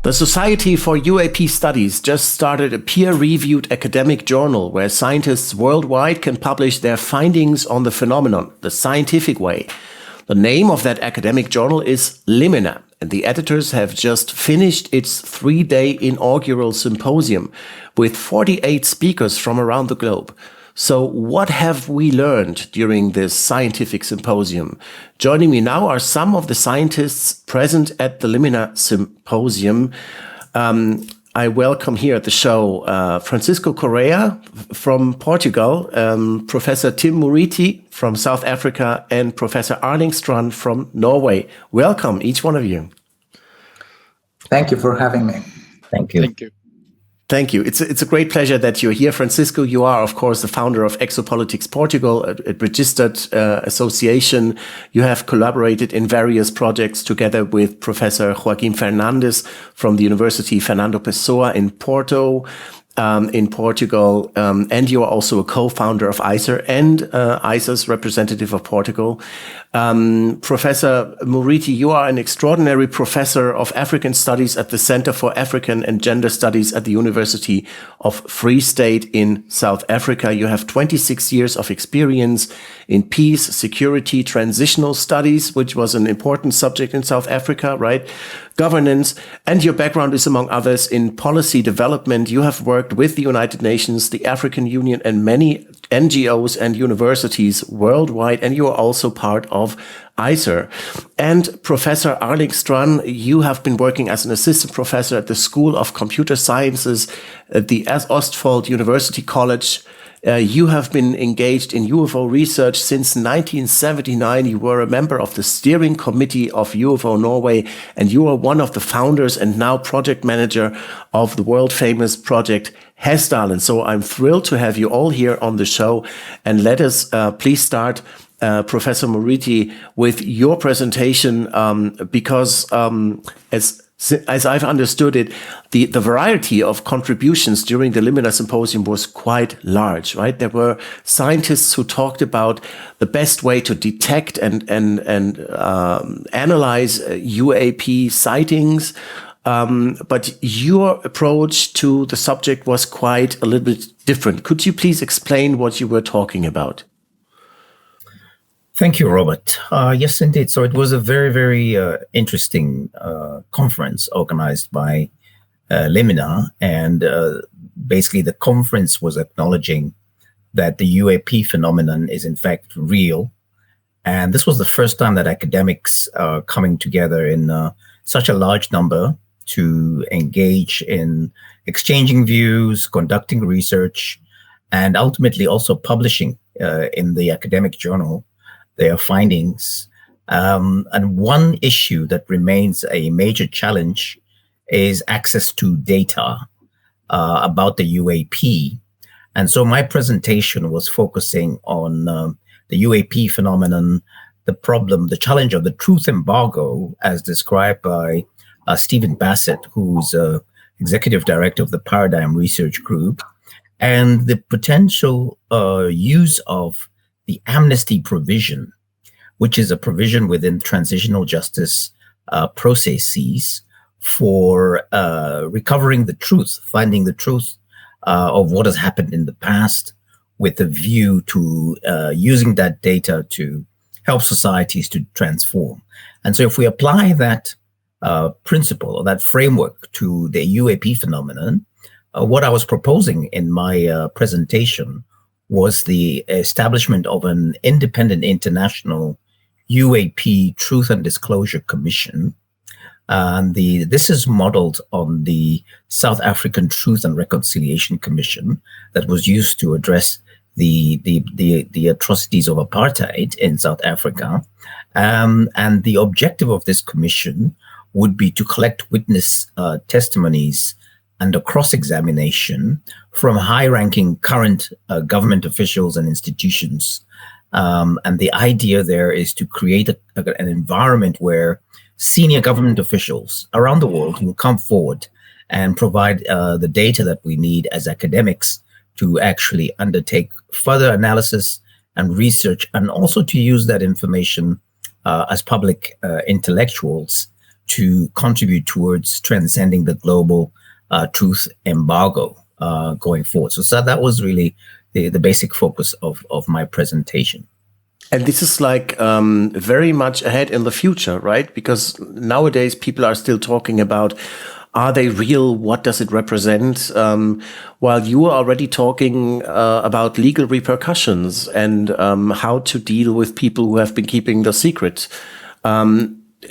The Society for UAP Studies just started a peer-reviewed academic journal where scientists worldwide can publish their findings on the phenomenon the scientific way. The name of that academic journal is Limina, and the editors have just finished its 3-day inaugural symposium with 48 speakers from around the globe. So what have we learned during this scientific symposium? Joining me now are some of the scientists present at the Limina Symposium. I welcome here at the show Francisco Correa from Portugal, Professor Tim Muriti from South Africa, and Professor Arling Strand from Norway. Welcome, each one of you. Thank you for having me. Thank you. Thank you. Thank you. It's a great pleasure that you're here. Francisco, you are, of course, the founder of Exopolitics Portugal, a registered association. You have collaborated in various projects together with Professor Joaquim Fernandes from the University Fernando Pessoa in Porto, in Portugal. And you are also a co-founder of ICER and ICER's representative of Portugal. Professor Muriti, you are an extraordinary professor of African Studies at the Center for African and Gender Studies at the University of Free State in South Africa. You have 26 years of experience in peace, security, transitional studies, which was an important subject in South Africa, right? Governance, and your background is, among others, in policy development. You have worked with the United Nations, the African Union, and many NGOs and universities worldwide, and you are also part of ICER. And Professor Arling Strand, you have been working as an assistant professor at the School of Computer Sciences at the Ostfold University College. You have been engaged in UFO research since 1979. You were a member of the steering committee of UFO Norway, and you are one of the founders and now project manager of the world famous project Hessdalen. So I'm thrilled to have you all here on the show. And let us please start, Professor Muriti, with your presentation, because as I've understood it, the variety of contributions during the Limina Symposium was quite large, right? There were scientists who talked about the best way to detect and analyze UAP sightings. But your approach to the subject was quite a little bit different. Could you please explain what you were talking about? Thank you, Robert. Yes, indeed. So it was a very, very interesting conference organized by Limina. And basically, the conference was acknowledging that the UAP phenomenon is, in fact, real. And this was the first time that academics are coming together in such a large number to engage in exchanging views, conducting research, and ultimately also publishing in the academic journal their findings. And one issue that remains a major challenge is access to data about the UAP. And so my presentation was focusing on the UAP phenomenon, the challenge of the truth embargo, as described by Stephen Bassett, who's executive director of the Paradigm Research Group, and the potential use of the amnesty provision, which is a provision within transitional justice processes for recovering the truth, finding the truth of what has happened in the past, with a view to using that data to help societies to transform. And so if we apply that principle or that framework to the UAP phenomenon, what I was proposing in my presentation was the establishment of an independent international UAP Truth and Disclosure Commission. And this is modeled on the South African Truth and Reconciliation Commission that was used to address the atrocities of apartheid in South Africa. And the objective of this commission would be to collect witness testimonies and a cross-examination from high-ranking current government officials and institutions. And the idea there is to create an environment where senior government officials around the world will come forward and provide the data that we need as academics to actually undertake further analysis and research, and also to use that information as public intellectuals to contribute towards transcending the global truth embargo going forward. So that was really the basic focus of my presentation. And this is like very much ahead in the future, right? Because nowadays people are still talking about, are they real? What does it represent? While you are already talking about legal repercussions and how to deal with people who have been keeping the secret.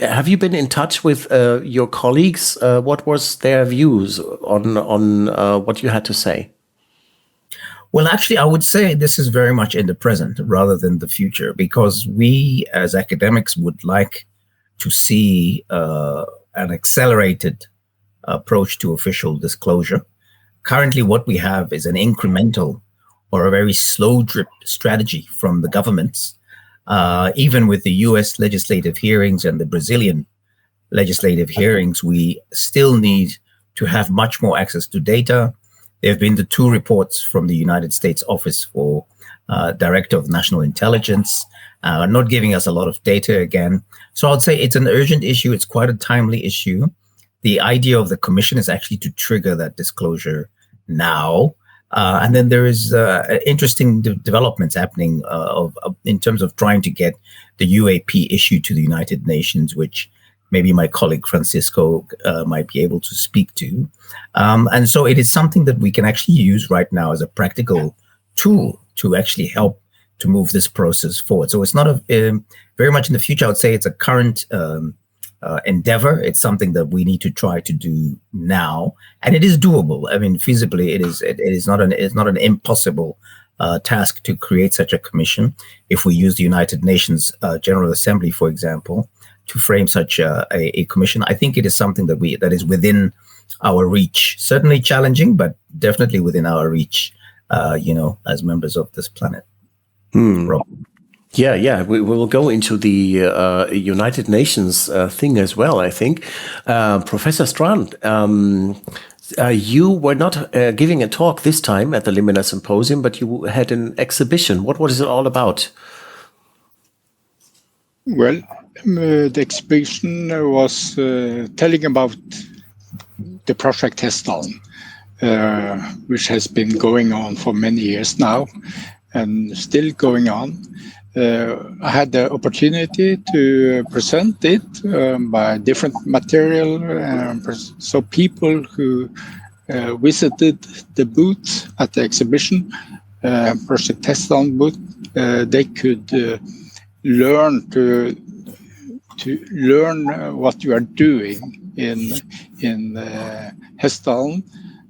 Have you been in touch with your colleagues? What was their views on what you had to say? Well, actually, I would say this is very much in the present rather than the future, because we as academics would like to see an accelerated approach to official disclosure. Currently, what we have is an incremental or a very slow drip strategy from the governments. Even with the US legislative hearings and the Brazilian legislative hearings, we still need to have much more access to data. There have been the 2 reports from the United States Office for Director of National Intelligence, not giving us a lot of data again. So I'd say it's an urgent issue. It's quite a timely issue. The idea of the commission is actually to trigger that disclosure now. And then there is interesting developments happening in terms of trying to get the UAP issue to the United Nations, which maybe my colleague Francisco might be able to speak to. And so it is something that we can actually use right now as a practical tool to actually help to move this process forward. So it's not very much in the future. I would say it's a current endeavor. It's something that we need to try to do now, and it is doable. I mean, feasibly, it is not an impossible task to create such a commission. If we use the United Nations General Assembly, for example, to frame such a commission, I think it is something that is within our reach. Certainly challenging, but definitely within our reach. As members of this planet. Yeah, we will go into the United Nations thing as well, I think. Professor Strand, you were not giving a talk this time at the Limina Symposium, but you had an exhibition. What was it all about? Well, the exhibition was telling about the project Hestdalen, which has been going on for many years now and still going on. I had the opportunity to present it by different material. So people who visited the booth at the exhibition, Project Hestdalen booth, they could learn to learn what you are doing in Hestdalen,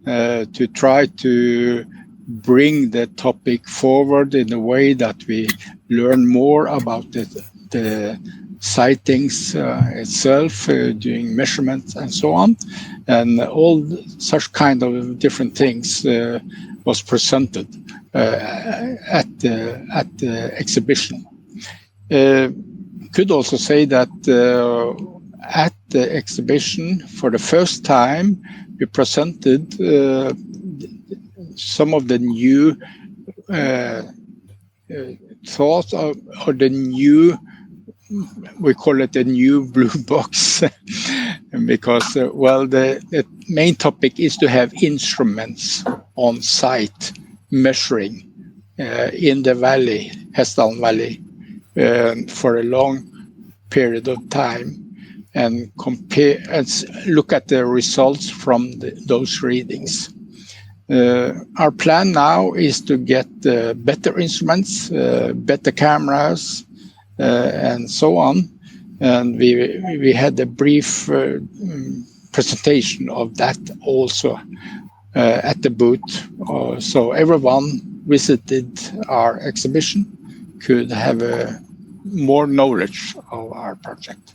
to try to bring the topic forward in a way that we learn more about the sightings itself, doing measurements and so on, and all such kind of different things was presented at the exhibition. Could also say that at the exhibition, for the first time, we presented some of the new thoughts or the new, we call it the new blue box, because, the main topic is to have instruments on site measuring in the valley, Hestdalen Valley, for a long period of time, and compare and look at the results from those readings. Our plan now is to get better instruments, better cameras, and so on. And we had a brief presentation of that also at the booth. So everyone visited our exhibition could have more knowledge of our project.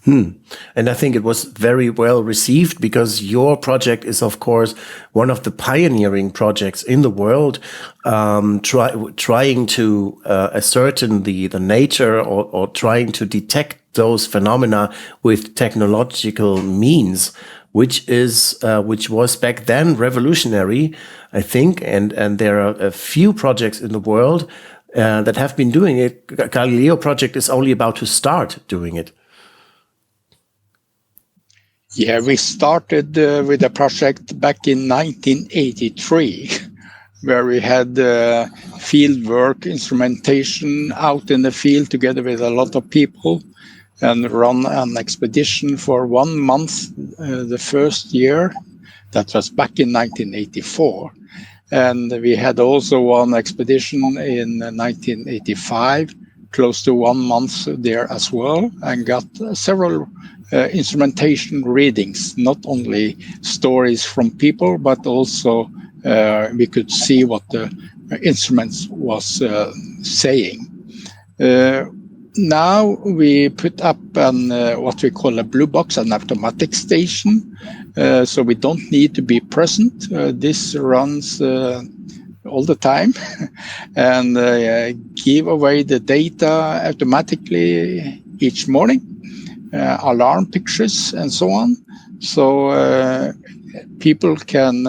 And I think it was very well received, because your project is, of course, one of the pioneering projects in the world, trying to ascertain the nature or trying to detect those phenomena with technological means, which was back then revolutionary, I think. And there are a few projects in the world that have been doing it. Galileo project is only about to start doing it. Yeah, we started with a project back in 1983, where we had field work, instrumentation out in the field together with a lot of people, and run an expedition for 1 month the first year. That was back in 1984. And we had also one expedition in 1985, close to 1 month there as well, and got several instrumentation readings, not only stories from people, but also we could see what the instruments was saying. Now we put up what we call a blue box, an automatic station, so we don't need to be present. This runs all the time and give away the data automatically each morning, alarm pictures and so on. So people can,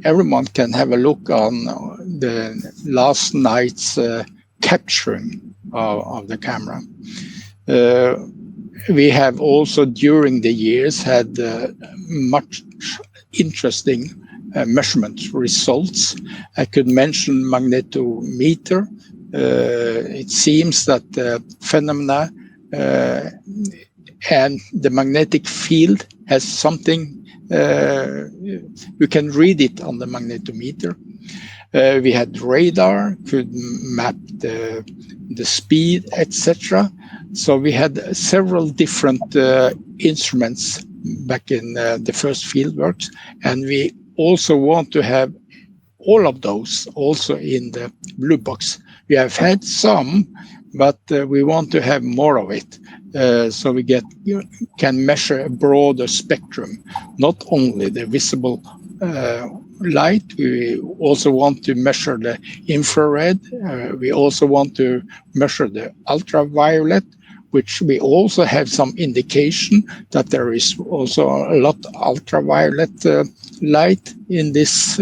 everyone can have a look on the last night's capturing of the camera. We have also during the years had much interesting measurement results. I could mention magnetometer. It seems that the phenomena and the magnetic field has something, you can read it on the magnetometer. We had radar, could map the speed, etc. So we had several different instruments back in the first fieldworks, and we also want to have all of those also in the blue box. We have had some, but we want to have more of it, so we can measure a broader spectrum, not only the visible light. We also want to measure the infrared. We also want to measure the ultraviolet, which we also have some indication that there is also a lot of ultraviolet light in this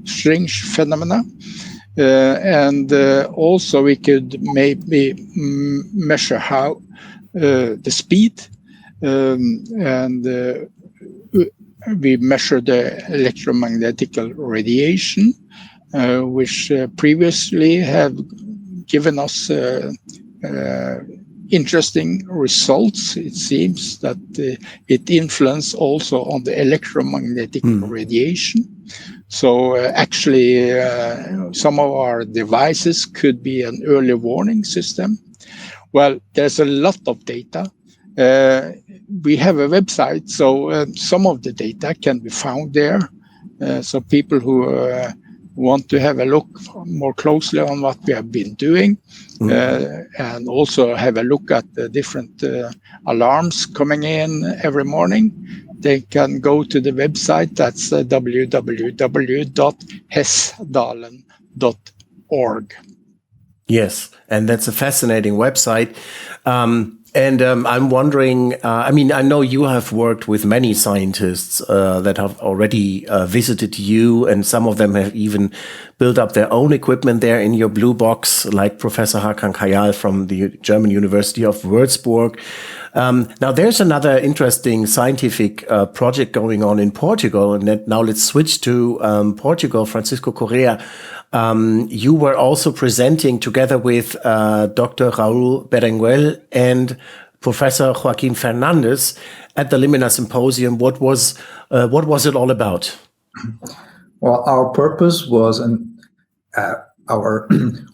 strange phenomena. And also we could maybe measure how the speed, and we measure the electromagnetic radiation, which previously have given us interesting results. It seems that it influences also on the electromagnetic radiation. So actually, some of our devices could be an early warning system. Well, there's a lot of data. We have a website, so some of the data can be found there. So people who want to have a look more closely on what we have been doing, and also have a look at the different alarms coming in every morning, they can go to the website. That's www.hessdalen.org. Yes, and that's a fascinating website. And I'm wondering, I mean, I know you have worked with many scientists that have already visited you, and some of them have even built up their own equipment there in your blue box, like Professor Hakan Kayal from the German University of Würzburg. Now, there's another interesting scientific project going on in Portugal, and now let's switch to Portugal. Francisco Correa, you were also presenting together with Dr. Raul Berenguel and Professor Joaquin Fernandez at the Limina Symposium. What was it all about? Well, our purpose was,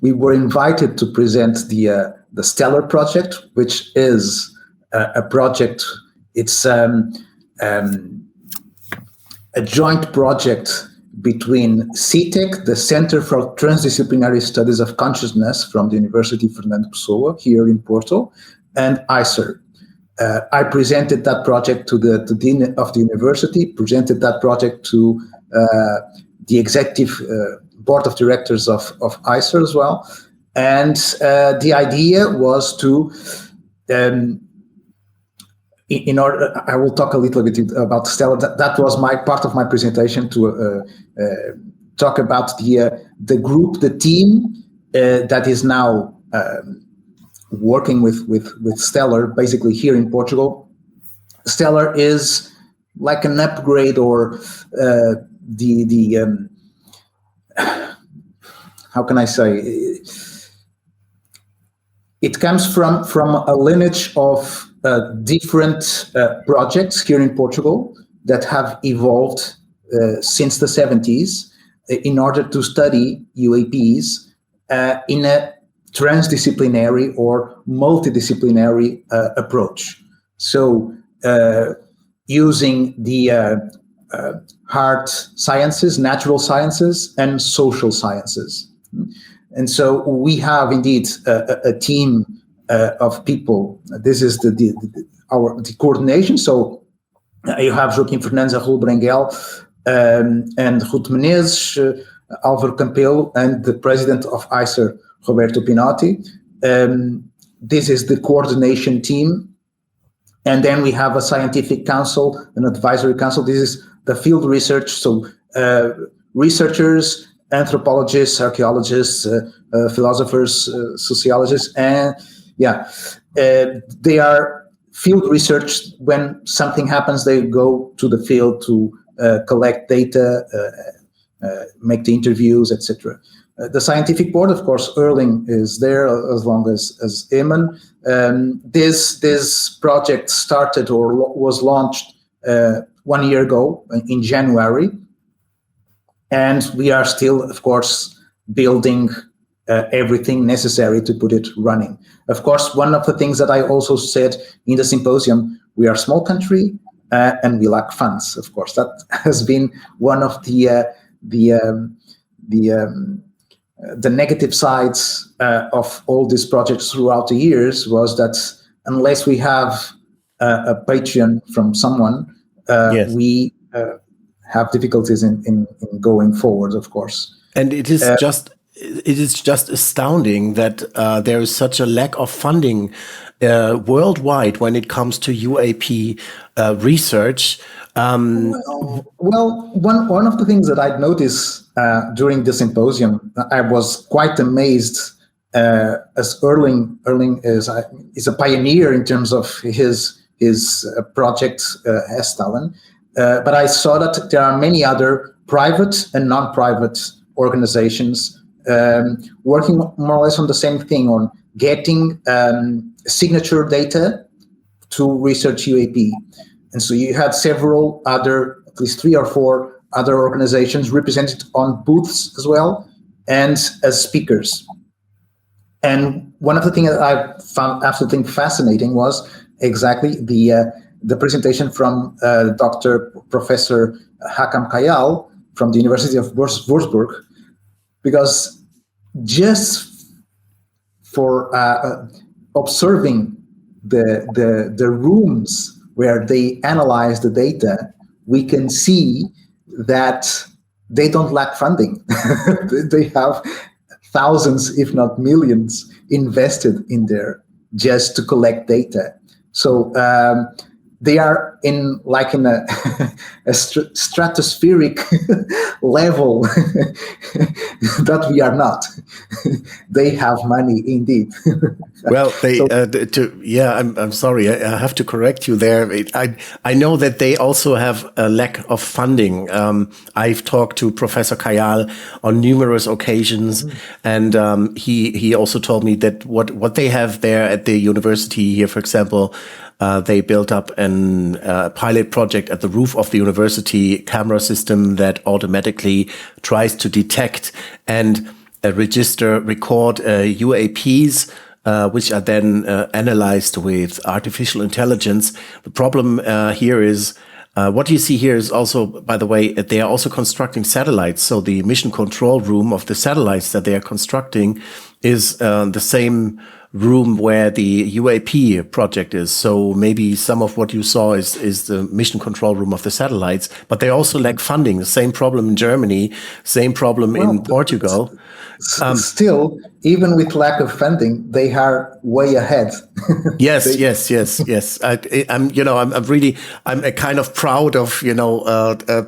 we were invited to present the Stellar project, which is a project. It's a joint project between CITEC, the Center for Transdisciplinary Studies of Consciousness from the University Fernando Pessoa here in Porto, and ICER. I presented that project to the dean of the university, presented that project to the executive board of directors of ICER as well. And the idea was to, in order, I will talk a little bit about Stellar. That was my part of my presentation, to talk about the group, the team that is now working with Stellar, basically here in Portugal. Stellar is like an upgrade or how can I say? It comes from a lineage of different projects here in Portugal that have evolved since the 70s in order to study UAPs in a transdisciplinary or multidisciplinary approach. So using the hard sciences, natural sciences, and social sciences. And so we have indeed a team of people. This is the coordination. So you have Joaquim Fernandes, Raul Brangel, and Ruth Menezes, Álvaro Campelo, and the president of ICER, Roberto Pinotti. This is the coordination team. And then we have a scientific council, an advisory council. This is the field research. So researchers, anthropologists, archaeologists, philosophers, sociologists, and they are field research. When something happens, they go to the field to collect data, make the interviews, etc. The scientific board, of course, Erling is there as long as Eamon. This project started or was launched 1 year ago in January. And we are still, of course, building everything necessary to put it running. Of course, one of the things that I also said in the symposium, we are a small country and we lack funds. Of course, that has been one of the negative sides of all these projects throughout the years, was that unless we have a Patreon from someone, yes. we have difficulties in going forward, of course. And it is just astounding that there is such a lack of funding worldwide when it comes to UAP research. Well, one of the things that I'd noticed during the symposium, I was quite amazed. As Erling is a pioneer in terms of his project, Hestalen. But I saw that there are many other private and non-private organizations working more or less on the same thing, on getting signature data to research UAP. And so you had several other, at least 3 or 4 other organizations represented on booths as well, and as speakers. And one of the things that I found absolutely fascinating was exactly the presentation from Professor Hakam Kayal from the University of Würzburg, because just for observing the rooms where they analyze the data, we can see that they don't lack funding. They have thousands, if not millions, invested in there just to collect data. So they are in a stratospheric level that we are not. They have money indeed. Well, I'm sorry, I have to correct you there. I know that they also have a lack of funding. I've talked to Professor Kayal on numerous occasions, and he also told me that what they have there at the university here, for example, they built up a pilot project at the roof of the university camera system that automatically tries to detect and record UAPs, which are then analyzed with artificial intelligence. The problem here is, what you see here is also, by the way, they are also constructing satellites. So the mission control room of the satellites that they are constructing is the same room where the UAP project is. So maybe some of what you saw is the mission control room of the satellites, but they also lack funding. The same problem in Germany, same problem in Portugal. Still, even with lack of funding, they are way ahead. Yes. I'm kind of proud of,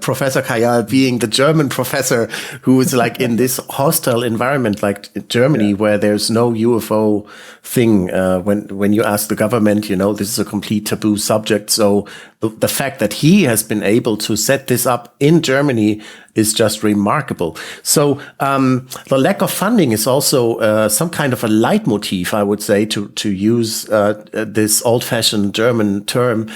Professor Kayal being the German professor who is like in this hostile environment, like Germany, where there's no UFO thing. When you ask the government, this is a complete taboo subject. So the fact that he has been able to set this up in Germany is just remarkable. So the lack of funding is also some kind of a leitmotif, I would say, to use this old-fashioned German term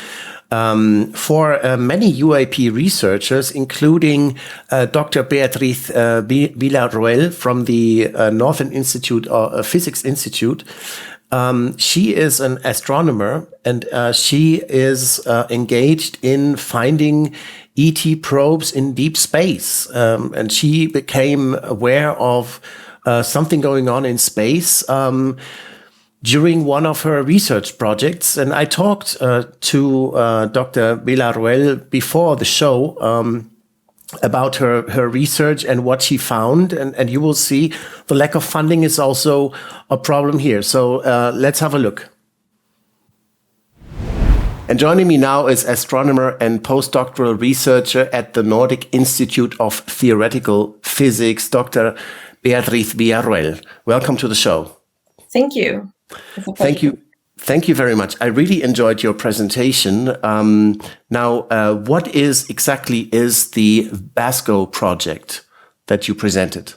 for many UAP researchers, including Dr. Beatriz Villarroel from the Northern Institute Physics Institute. She is an astronomer, and she is engaged in finding ET probes in deep space. And she became aware of something going on in space during one of her research projects. And I talked to Dr. Villarroel before the show about her research and what she found. And you will see the lack of funding is also a problem here. So let's have a look. And joining me now is astronomer and postdoctoral researcher at the Nordic Institute of Theoretical Physics, Dr. Beatriz Villarroel. Welcome to the show. Thank you. Thank you. Thank you very much. I really enjoyed your presentation. Now, what exactly is the VASCO project that you presented?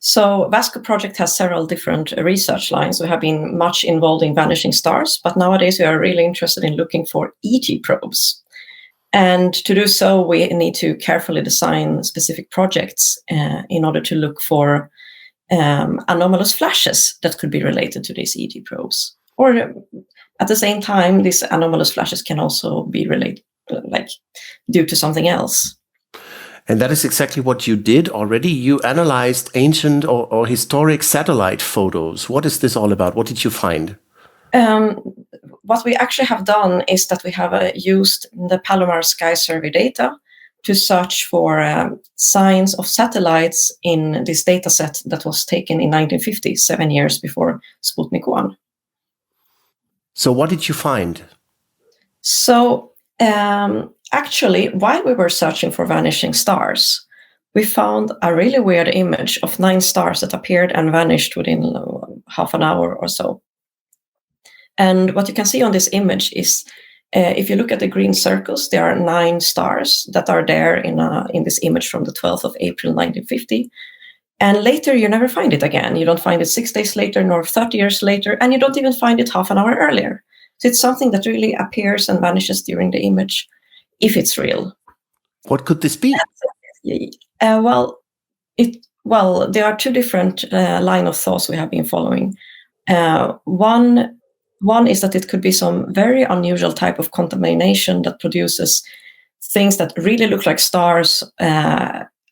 So VASCO project has several different research lines. We have been much involved in vanishing stars, but nowadays we are really interested in looking for ET probes. And to do so, we need to carefully design specific projects in order to look for anomalous flashes that could be related to these ET probes. Or at the same time, these anomalous flashes can also be related, due to something else. And that is exactly what you did already. You analyzed ancient or historic satellite photos. What is this all about? What did you find? What we actually have done is that we have used the Palomar Sky Survey data to search for signs of satellites in this data set that was taken in 1950, 7 years before Sputnik 1. So what did you find? So actually, while we were searching for vanishing stars, we found a really weird image of 9 stars that appeared and vanished within half an hour or so. And what you can see on this image is, if you look at the green circles, there are 9 stars that are there in this image from the 12th of April, 1950. And later, you never find it again. You don't find it 6 days later, nor 30 years later, and you don't even find it half an hour earlier. So it's something that really appears and vanishes during the image, if it's real. What could this be? Well, there are 2 different line of thoughts we have been following. One is that it could be some very unusual type of contamination that produces things that really look like stars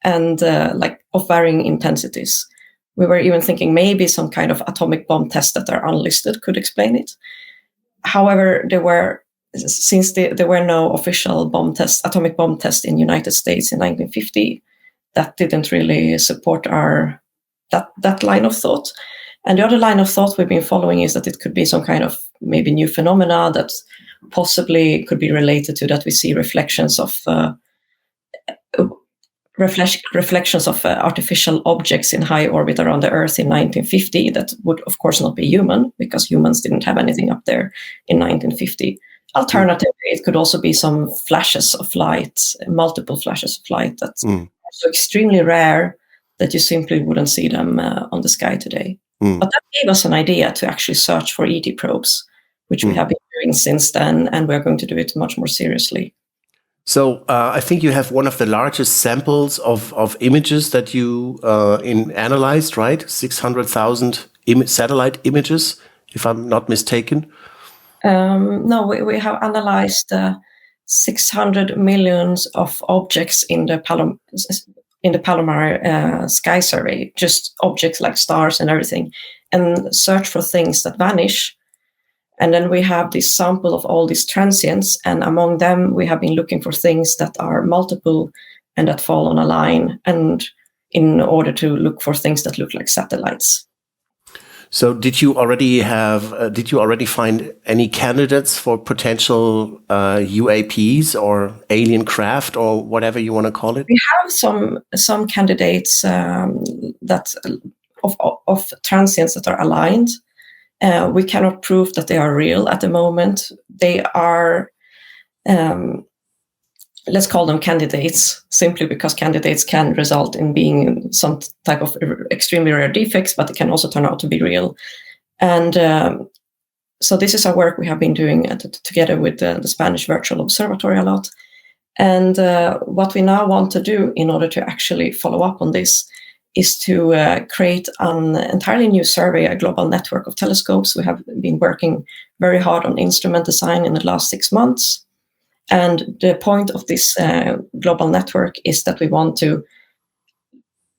and of varying intensities. We were even thinking maybe some kind of atomic bomb tests that are unlisted could explain it. However, there were no official atomic bomb tests in the United States in 1950, that didn't really support that line of thought. And the other line of thought we've been following is that it could be some kind of maybe new phenomena that possibly could be related to that we see reflections of artificial objects in high orbit around the Earth in 1950 that would, of course, not be human, because humans didn't have anything up there in 1950. Alternatively, it could also be some flashes of light, multiple flashes of light that's so extremely rare that you simply wouldn't see them on the sky today. But that gave us an idea to actually search for ET probes, which we have been doing since then, and we're going to do it much more seriously. So I think you have one of the largest samples of images that you analyzed, right? 600,000 satellite images, if I'm not mistaken. No, we have analyzed 600 millions of objects in the Palomar Sky Survey, just objects like stars and everything, and search for things that vanish. And then we have this sample of all these transients, and among them we have been looking for things that are multiple and that fall on a line, and in order to look for things that look like satellites. So did you already find any candidates for potential UAPs or alien craft or whatever you want to call it? We have some candidates that of transients that are aligned. We cannot prove that they are real at the moment. They are, let's call them candidates, simply because candidates can result in being some type of extremely rare defects, but it can also turn out to be real. And so this is our work we have been doing together with the Spanish Virtual Observatory a lot. And what we now want to do in order to actually follow up on this is to create an entirely new survey, a global network of telescopes. We have been working very hard on instrument design in the last 6 months. And the point of this global network is that we want to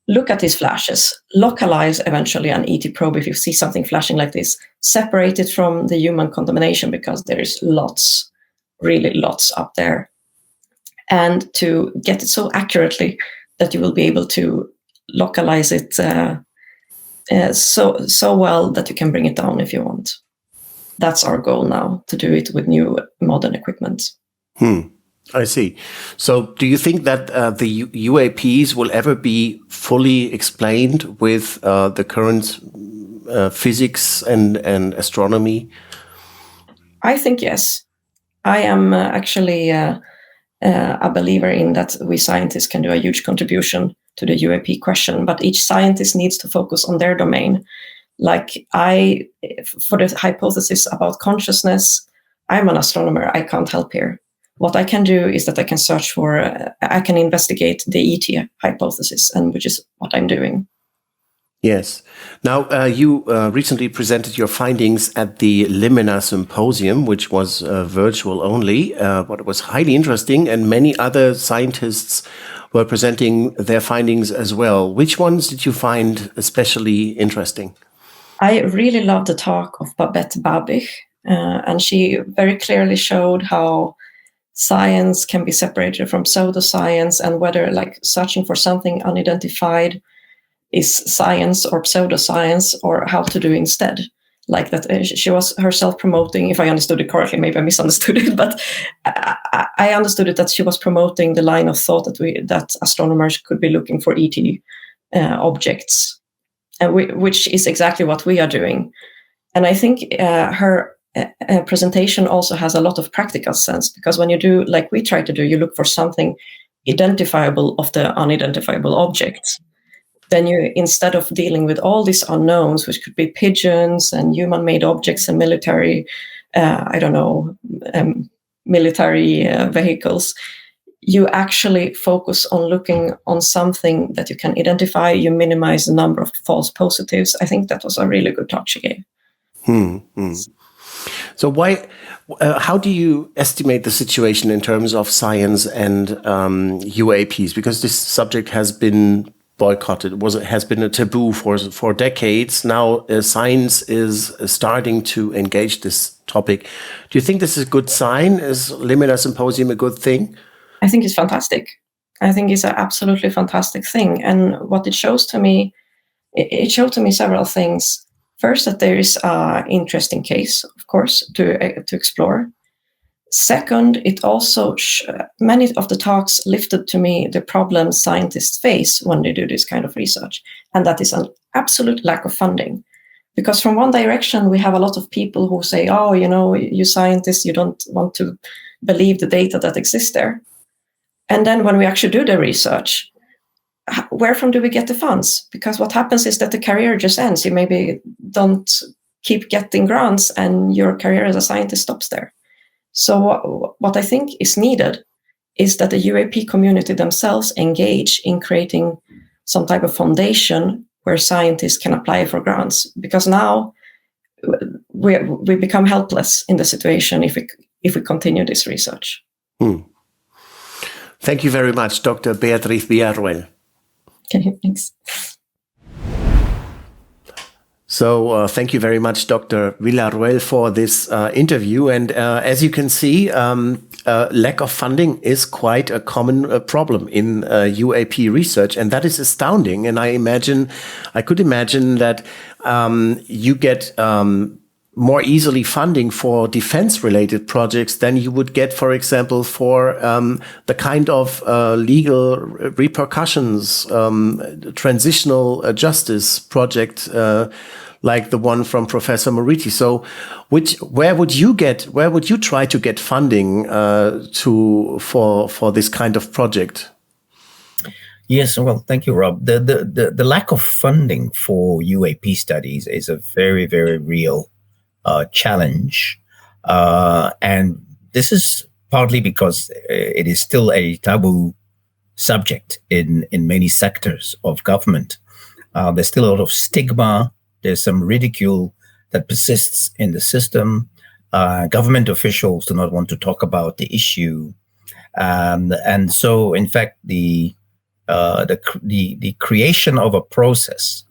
look at these flashes, localize eventually an ET probe if you see something flashing like this, separate it from the human contamination because there is lots, really lots up there, and to get it so accurately that you will be able to localize it so well that you can bring it down if you want. That's our goal now, to do it with new modern equipment. I see. So do you think that the UAPs will ever be fully explained with the current physics and astronomy? I think yes. I am actually a believer in that we scientists can do a huge contribution to the UAP question, but each scientist needs to focus on their domain. Like for the hypothesis about consciousness, I'm an astronomer, I can't help here. What I can do is that I can search for, I can investigate the ET hypothesis, and which is what I'm doing. Yes. Now, you recently presented your findings at the Limina Symposium, which was virtual only, but it was highly interesting, and many other scientists were presenting their findings as well. Which ones did you find especially interesting? I really loved the talk of Babette Babich, and she very clearly showed how science can be separated from pseudoscience, and whether like searching for something unidentified is science or pseudoscience, or how to do instead. Like that, she was herself promoting, if I understood it correctly, maybe I misunderstood it, but I understood it that she was promoting the line of thought that astronomers could be looking for ET objects, which is exactly what we are doing. And I think her presentation also has a lot of practical sense, because when you do like we try to do, you look for something identifiable of the unidentifiable objects. Then you, instead of dealing with all these unknowns, which could be pigeons and human-made objects and military, military vehicles, you actually focus on looking on something that you can identify. You minimize the number of false positives. I think that was a really good talk she gave. So how do you estimate the situation in terms of science and UAPs? Because this subject has been boycotted. It has been a taboo for decades. Now science is starting to engage this topic. Do you think this is a good sign? Is Limina Symposium a good thing? I think it's fantastic. I think it's an absolutely fantastic thing. And what it shows to me, it showed to me several things. First, that there is an interesting case, of course, to explore. Second, it also many of the talks lifted to me the problems scientists face when they do this kind of research, and that is an absolute lack of funding. Because from one direction, we have a lot of people who say, "Oh, you scientists, you don't want to believe the data that exists there." And then when we actually do the research, where from do we get the funds? Because what happens is that the career just ends. You maybe don't keep getting grants, and your career as a scientist stops there. So what I think is needed is that the UAP community themselves engage in creating some type of foundation where scientists can apply for grants. Because now we become helpless in the situation if we continue this research. Thank you very much, Dr. Beatriz Villarruel. Okay, thanks. So thank you very much, Dr. Villarroel, for this interview. And as you can see, lack of funding is quite a common problem in UAP research, and that is astounding. And I could imagine that you get more easily funding for defense-related projects than you would get, for example, for the kind of legal repercussions, transitional justice project like the one from Professor Moriti. So, where would you try to get funding for this kind of project? Yes, well, thank you, Rob. The lack of funding for UAP studies is a very, very real challenge, and this is partly because it is still a taboo subject in many sectors of government. There's still a lot of stigma. There's some ridicule that persists in the system. Government officials do not want to talk about the issue, and so, in fact, the creation of a process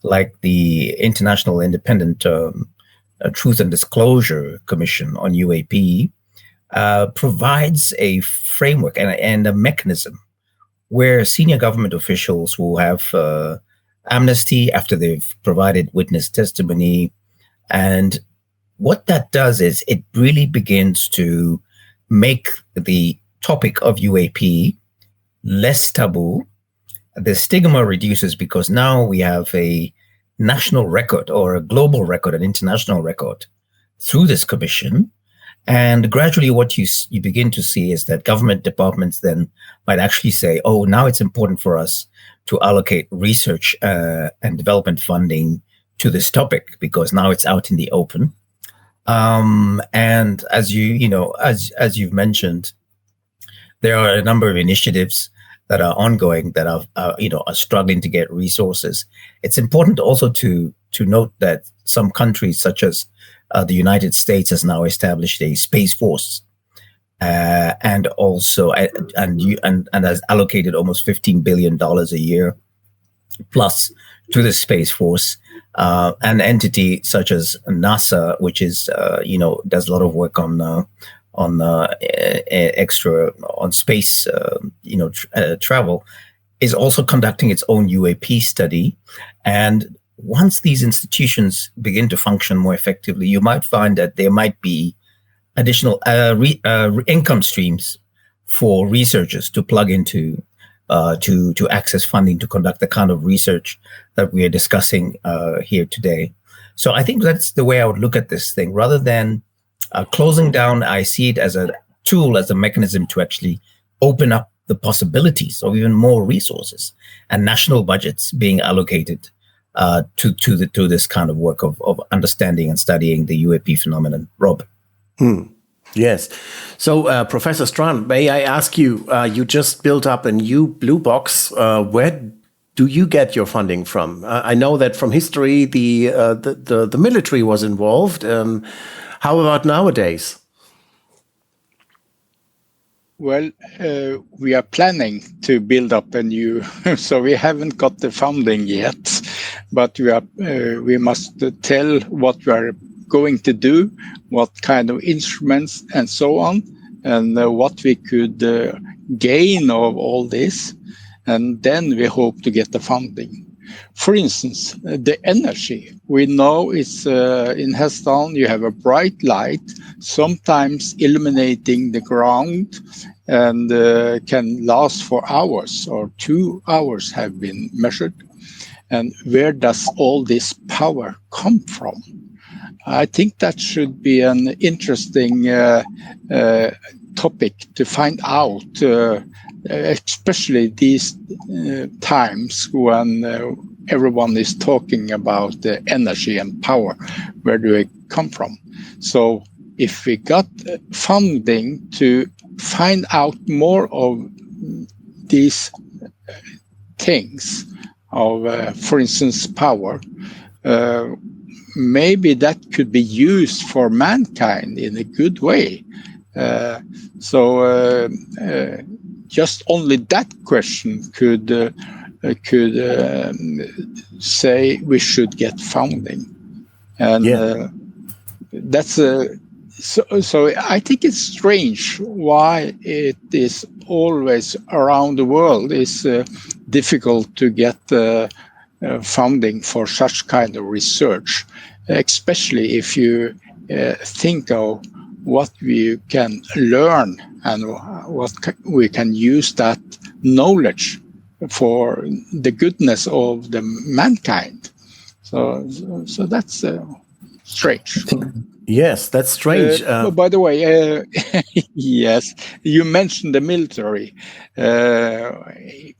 like the International Independent Truth and Disclosure Commission on UAP provides a framework and a mechanism where senior government officials will have amnesty after they've provided witness testimony. And what that does is it really begins to make the topic of UAP less taboo. The stigma reduces because now we have a national record or a global record, an international record through this commission. And gradually what you begin to see is that government departments then might actually say, oh, now it's important for us to allocate research and development funding to this topic because now it's out in the open. And as as you've mentioned, there are a number of initiatives that are ongoing that are struggling to get resources. It's important also to note that some countries, such as the United States, has now established a space force, and also and has allocated almost $15 billion a year plus to the space force. An entity such as NASA, which is does a lot of work on space travel, is also conducting its own UAP study. And once these institutions begin to function more effectively, you might find that there might be additional income streams for researchers to plug into to access funding to conduct the kind of research that we are discussing here today. So I think that's the way I would look at this thing. Rather than closing down, I see it as a tool, as a mechanism to actually open up the possibilities of even more resources and national budgets being allocated to this kind of work of understanding and studying the UAP phenomenon. Rob? Yes. So, Professor Strand, may I ask you, you just built up a new blue box. Where do you get your funding from? I know that from history, the military was involved. How about nowadays? Well, we are planning to build up a new, so we haven't got the funding yet, but we must tell what we are going to do, what kind of instruments and so on, and what we could gain of all this. And then we hope to get the funding. For instance, the energy. We know it's in Heston, you have a bright light, sometimes illuminating the ground, and can last for hours, or 2 hours have been measured. And where does all this power come from? I think that should be an interesting topic to find out, especially these times when everyone is talking about the energy and power. Where do it come from? So if we got funding to find out more of these things, of, for instance, power, maybe that could be used for mankind in a good way. So just only that question could could say we should get funding, and that's so I think it's strange why it is always around the world is difficult to get funding for such kind of research, especially if you think of what we can learn and what we can use that knowledge for the goodness of the mankind. So that's strange. Yes, that's strange. By the way, yes, you mentioned the military.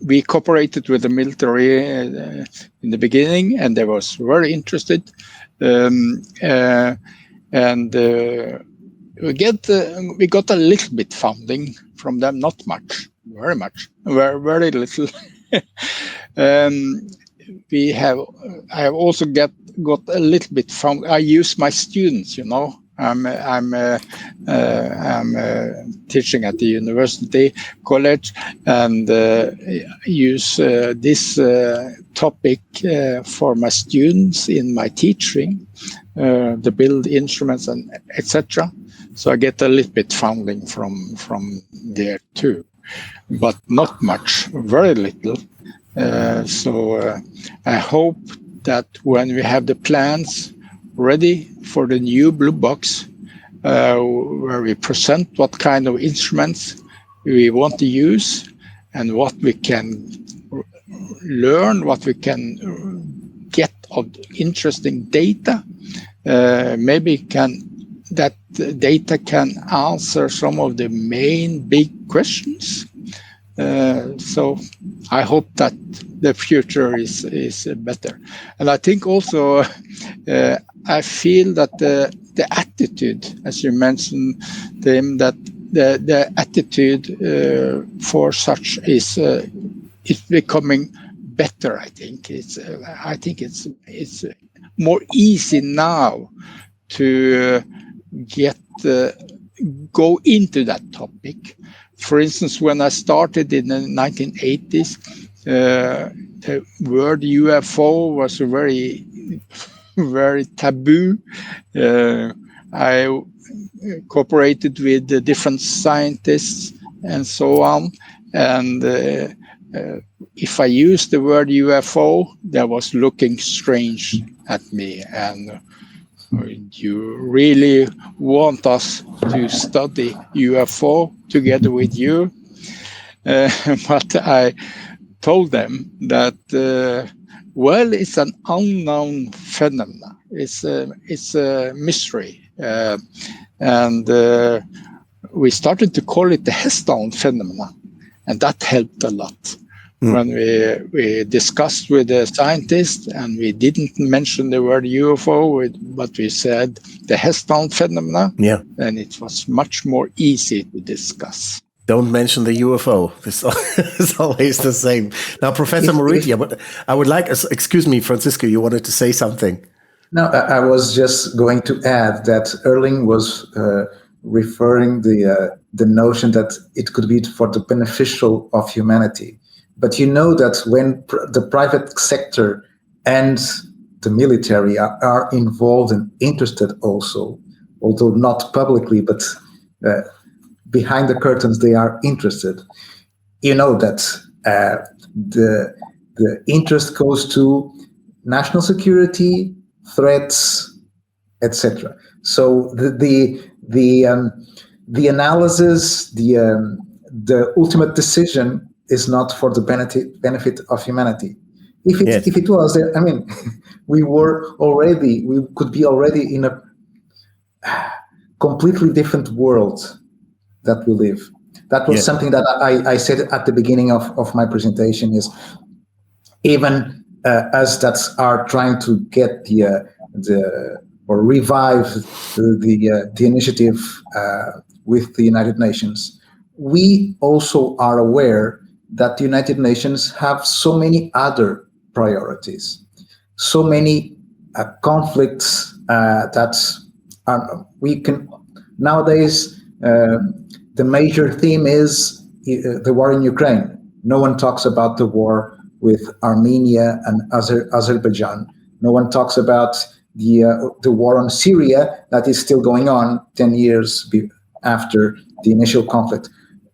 We cooperated with the military in the beginning, and they was very interested. We got a little bit funding from them, not much, very little. I have also got a little bit funding. I use my students, I'm teaching at the university college, and use this topic for my students in my teaching, the build instruments and etc. So I get a little bit funding from there too, but not much, very little. So I hope that when we have the plans ready for the new blue box, where we present what kind of instruments we want to use and what we can learn, what we can get of interesting data, maybe that data can answer some of the main big questions. So I hope that the future is better. And I think also I feel that the attitude, as you mentioned, Tim, that the attitude for such is becoming better. I think it's more easy now to go into that topic. For instance, when I started in the 1980s, the word UFO was very, very taboo. I cooperated with the different scientists and so on. And if I used the word UFO, they was looking strange at me. And you really want us to study UFO together with you? But I told them that, well, it's an unknown phenomenon. It's a mystery. And we started to call it the Heston phenomenon. And that helped a lot. When we discussed with the scientists, and we didn't mention the word UFO, but we said the Heston phenomena, and it was much more easy to discuss. Don't mention the UFO. This is always the same. Now, Professor Moriti, I would like, excuse me, Francisco, you wanted to say something. No, I was just going to add that Erling was referring the notion that it could be for the beneficial of humanity. But you know that when the private sector and the military are involved and interested also, although not publicly, but behind the curtains they are interested, you know that the interest goes to national security, threats, etc. So the analysis, the ultimate decision is not for the benefit of humanity. If it was, I mean, we could be already in a completely different world that we live. That was something that I said at the beginning of my presentation, is even us that are trying to get or revive the initiative with the United Nations, we also are aware that the United Nations have so many other priorities, so many conflicts that we can nowadays. The major theme is the war in Ukraine. No one talks about the war with Armenia and Azerbaijan. No one talks about the war on Syria that is still going on 10 years after the initial conflict.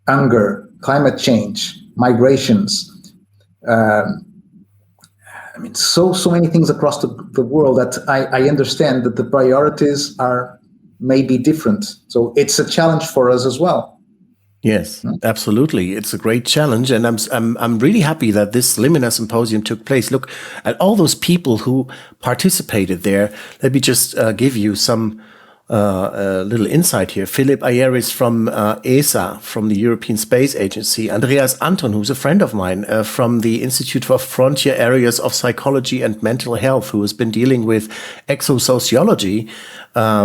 Hunger, climate change, migrations. So many things across the world that I understand that the priorities are maybe different. So it's a challenge for us as well. Yes, absolutely. It's a great challenge, and I'm really happy that this Limina Symposium took place. Look at all those people who participated there. Let me just give you some little insight here. Philip Ayeris from ESA, from the European Space Agency. Andreas Anton, who's a friend of mine from the Institute for Frontier Areas of Psychology and Mental Health, who has been dealing with exosociology,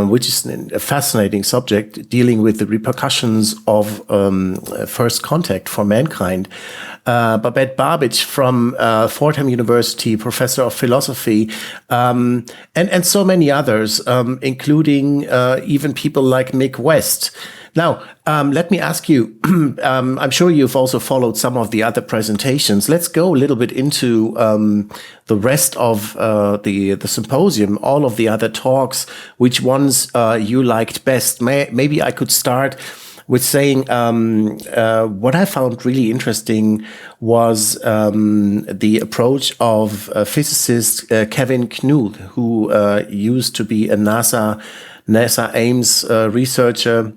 which is a fascinating subject, dealing with the repercussions of first contact for mankind. Babette Babic from Fordham University, professor of philosophy, and so many others, including even people like Mick West. Now, let me ask you, I'm sure you've also followed some of the other presentations. Let's go a little bit into the rest of the symposium, all of the other talks, which ones you liked best. Maybe I could start with saying what I found really interesting was the approach of physicist Kevin Knuth, who used to be a NASA Ames researcher,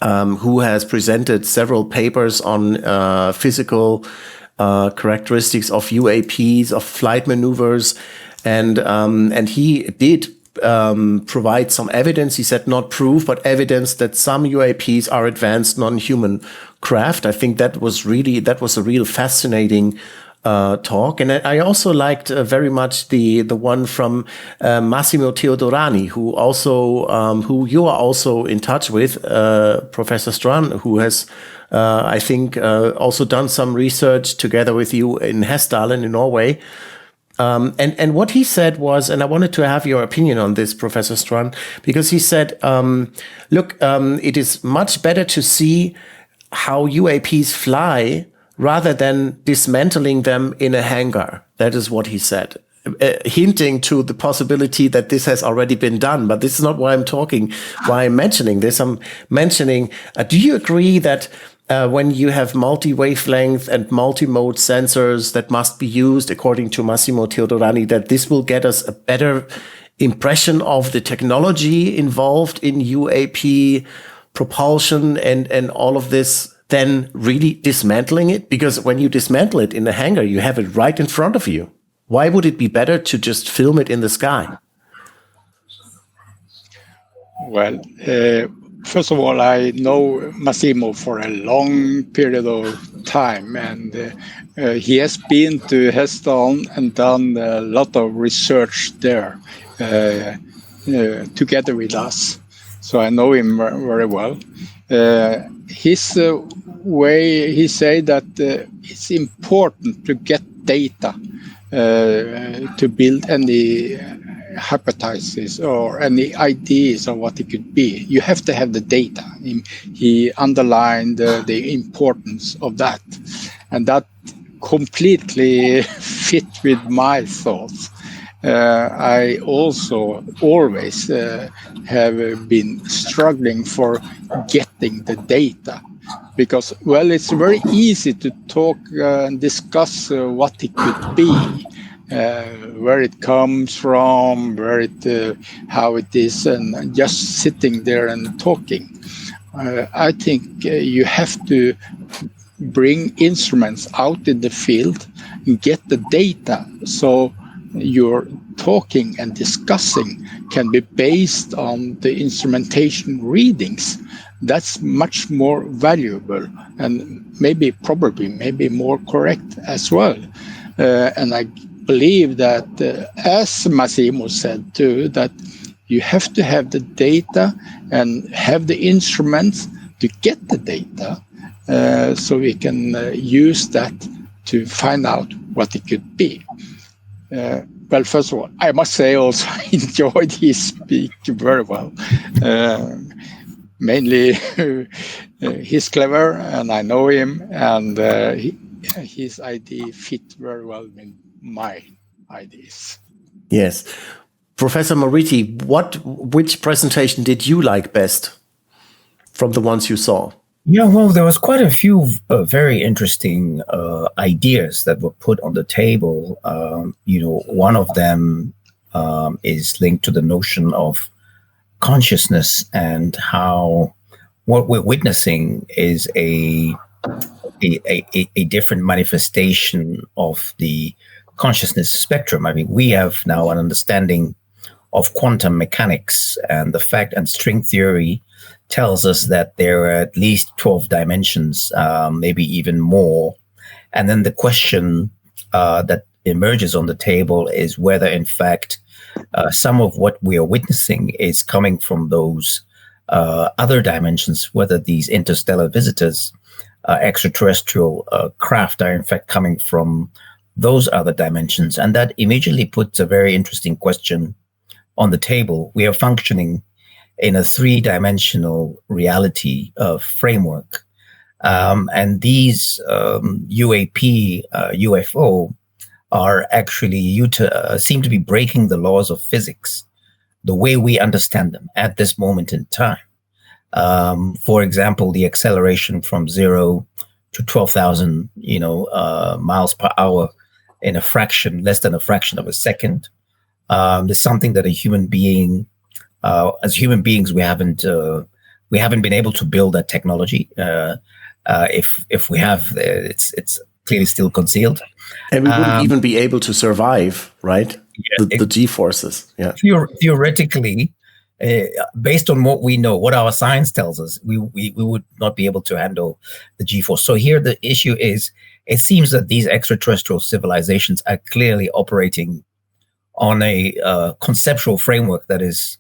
who has presented several papers on physical characteristics of UAPs, of flight maneuvers, and he did provide some evidence. He said not proof, but evidence that some UAPs are advanced non-human craft. I think that was a real fascinating talk. And I also liked very much the one from Massimo Teodorani, who you are also in touch with, Professor Strand, who has I think also done some research together with you in Hessdalen in Norway. And what he said was, and I wanted to have your opinion on this, Professor Strand, because he said, look, it is much better to see how UAPs fly rather than dismantling them in a hangar. That is what he said, hinting to the possibility that this has already been done. But this is not why I'm mentioning this. I'm mentioning, do you agree that when you have multi-wavelength and multi-mode sensors that must be used, according to Massimo Teodorani, that this will get us a better impression of the technology involved in UAP propulsion and all of this, than really dismantling it? Because when you dismantle it in a hangar, you have it right in front of you. Why would it be better to just film it in the sky? Well, first of all, I know Massimo for a long period of time, and he has been to Hessdalen and done a lot of research there together with us. So I know him very well. His way, he said that it's important to get data to build any hypothesis or any ideas of what it could be. You have to have the data. He underlined the importance of that, and that completely fit with my thoughts. I also always have been struggling for getting the data, because, well, it's very easy to talk and discuss what it could be, where it comes from, how it is, and just sitting there and talking. I think you have to bring instruments out in the field and get the data, so your talking and discussing can be based on the instrumentation readings. That's much more valuable and maybe more correct as well. And I believe that, as Massimo said too, that you have to have the data and have the instruments to get the data, so we can use that to find out what it could be. Well, first of all, I must say also I enjoyed his speech very well. Mainly he's clever and I know him, and his idea fit very well with my ideas. Yes. Professor Moriti, which presentation did you like best from the ones you saw? Yeah, well, there was quite a few very interesting ideas that were put on the table. One of them is linked to the notion of consciousness and how what we're witnessing is a different manifestation of the consciousness spectrum. I mean, we have now an understanding of quantum mechanics, and the fact and string theory tells us that there are at least 12 dimensions, maybe even more. And then the question that emerges on the table is whether, in fact, some of what we are witnessing is coming from those other dimensions, whether these interstellar visitors, extraterrestrial craft are in fact coming from those other dimensions. And that immediately puts a very interesting question on the table. We are functioning in a three-dimensional reality framework. And these UAP, UFO are actually seem to be breaking the laws of physics, the way we understand them at this moment in time. For example, the acceleration from 0 to 12,000, miles per hour in less than a fraction of a second. Is something that a human being, as human beings, we haven't been able to build that technology. If we have, it's clearly still concealed. And we wouldn't even be able to survive, right? Yeah, the G-forces. Yeah. Theoretically, based on what we know, what our science tells us, we would not be able to handle the G-force. So here the issue is, it seems that these extraterrestrial civilizations are clearly operating on a conceptual framework that is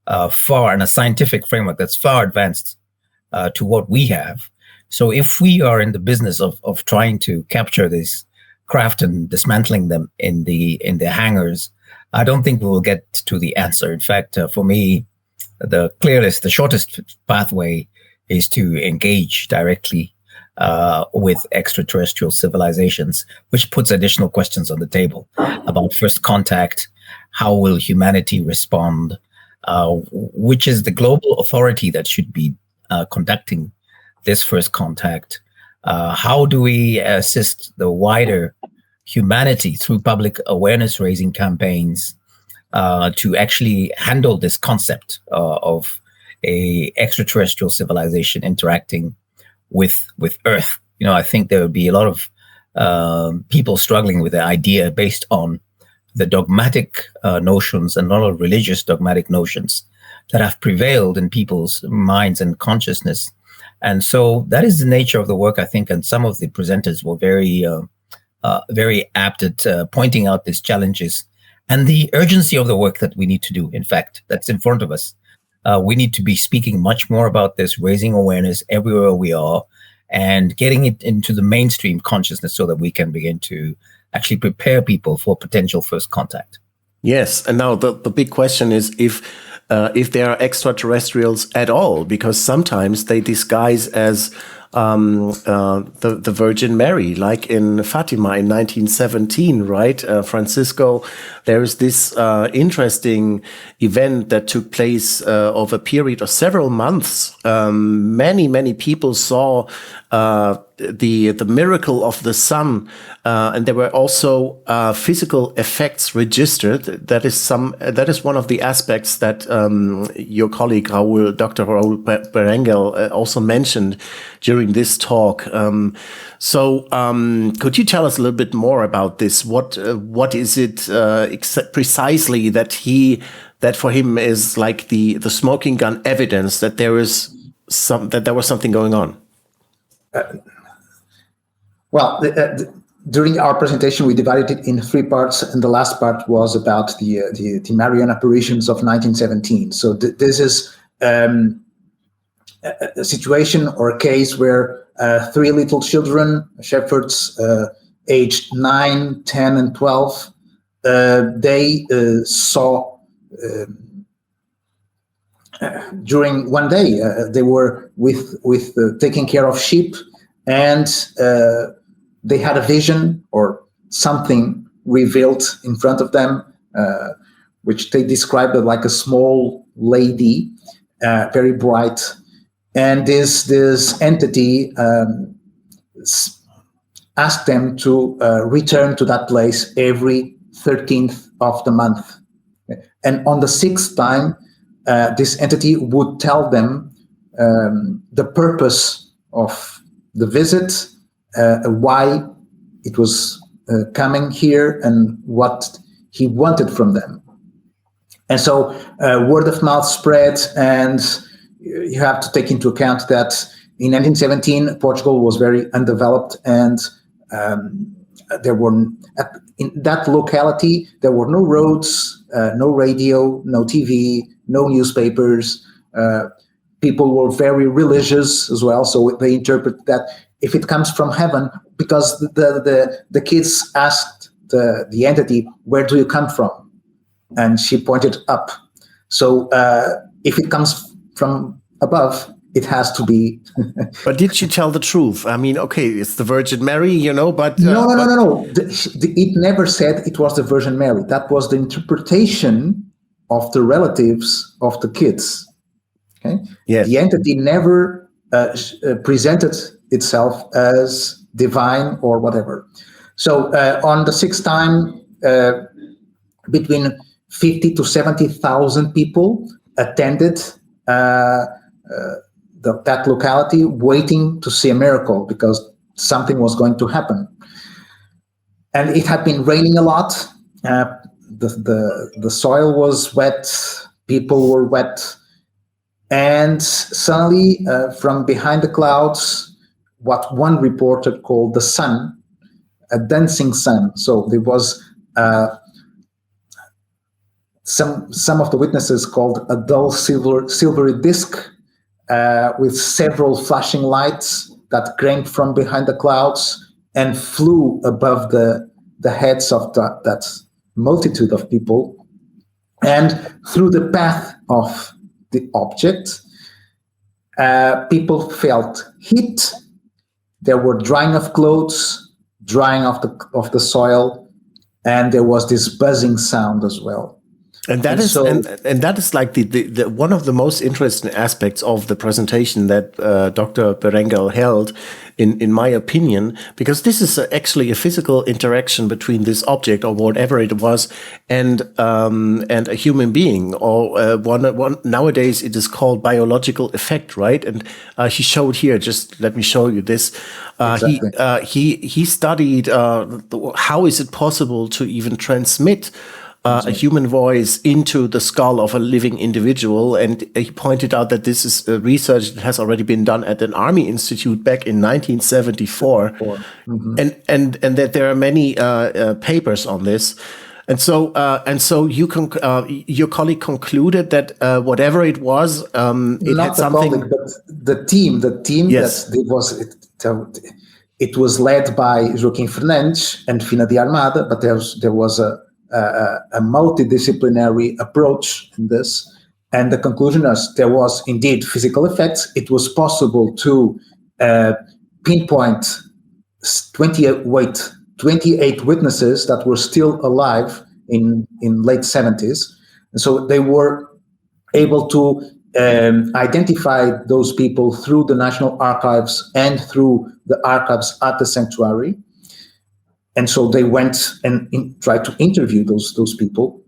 and a scientific framework that's far advanced to what we have. So if we are in the business of trying to capture this craft and dismantling them in the hangars, I don't think we will get to the answer. In fact, for me, the shortest pathway is to engage directly with extraterrestrial civilizations, which puts additional questions on the table about first contact. How will humanity respond? Which is the global authority that should be conducting this first contact? How do we assist the wider humanity through public awareness raising campaigns to actually handle this concept of a extraterrestrial civilization interacting with Earth? I think there would be a lot of people struggling with the idea based on the dogmatic notions and a lot of religious dogmatic notions that have prevailed in people's minds and consciousness. And so that is the nature of the work, I think. And some of the presenters were very apt at pointing out these challenges and the urgency of the work that we need to do, in fact, that's in front of us. We need to be speaking much more about this, raising awareness everywhere we are, and getting it into the mainstream consciousness so that we can begin to actually prepare people for potential first contact. Yes, and now the big question is if there are extraterrestrials at all, because sometimes they disguise as the Virgin Mary, like in Fatima in 1917, right? Francisco, there is this interesting event that took place over a period of several months. Many people saw the miracle of the sun, and there were also physical effects registered. That is one of the aspects that your colleague Dr. Raul Berengel also mentioned during this talk. Could you tell us a little bit more about this? What is it precisely that for him is like the smoking gun evidence that there was something going on? During our presentation, we divided it in 3 parts, and the last part was about the Marian apparitions of 1917. So this is a situation or a case where 3 little children, shepherds, aged 9, 10, and 12, they saw during one day. They were with taking care of sheep, and they had a vision or something revealed in front of them, which they described like a small lady, very bright. And this entity asked them to return to that place every 13th of the month. And on the 6th time, this entity would tell them the purpose of the visit, why it was coming here, and what he wanted from them. And so word of mouth spread, and you have to take into account that in 1917, Portugal was very undeveloped, and there were, in that locality, there were no roads, no radio, no TV, no newspapers. People were very religious as well, so they interpret that if it comes from heaven, because the kids asked the entity, where do you come from? And she pointed up. So if it comes from above, it has to be. But did she tell the truth? I mean, okay, it's the Virgin Mary, but no. It never said it was the Virgin Mary. That was the interpretation of the relatives of the kids. Okay. Yes. The entity never presented itself as divine or whatever. So on the 6th time, between 50 to 70,000 people attended that locality, waiting to see a miracle because something was going to happen. And it had been raining a lot. The soil was wet. People were wet. And suddenly, from behind the clouds, what one reporter called the sun, a dancing sun. So there was some of the witnesses called a dull silvery disc with several flashing lights that came from behind the clouds and flew above the heads of that multitude of people. And through the path of the object, people felt heat. There were drying of clothes, drying of the soil, and there was this buzzing sound as well. And that is like the one of the most interesting aspects of the presentation that Dr. Berengel held, in my opinion, because this is actually a physical interaction between this object or whatever it was and a human being, or one nowadays it is called biological effect, right? And he showed here. Just let me show you this. Exactly. He studied how is it possible to even transmit a human voice into the skull of a living individual. And he pointed out that this is research that has already been done at an army institute back in 1974. Mm-hmm. And that there are many papers on this. And so your colleague concluded that whatever it was, it not had something. Colleague, but the team Yes. that it was led by Joaquim Fernandes and Fina de Armada, but there was a multidisciplinary approach in this, and the conclusion is there was indeed physical effects. It was possible to pinpoint 28 witnesses that were still alive in late 70s, and so they were able to identify those people through the National Archives and through the archives at the sanctuary. And so they went and tried to interview those people.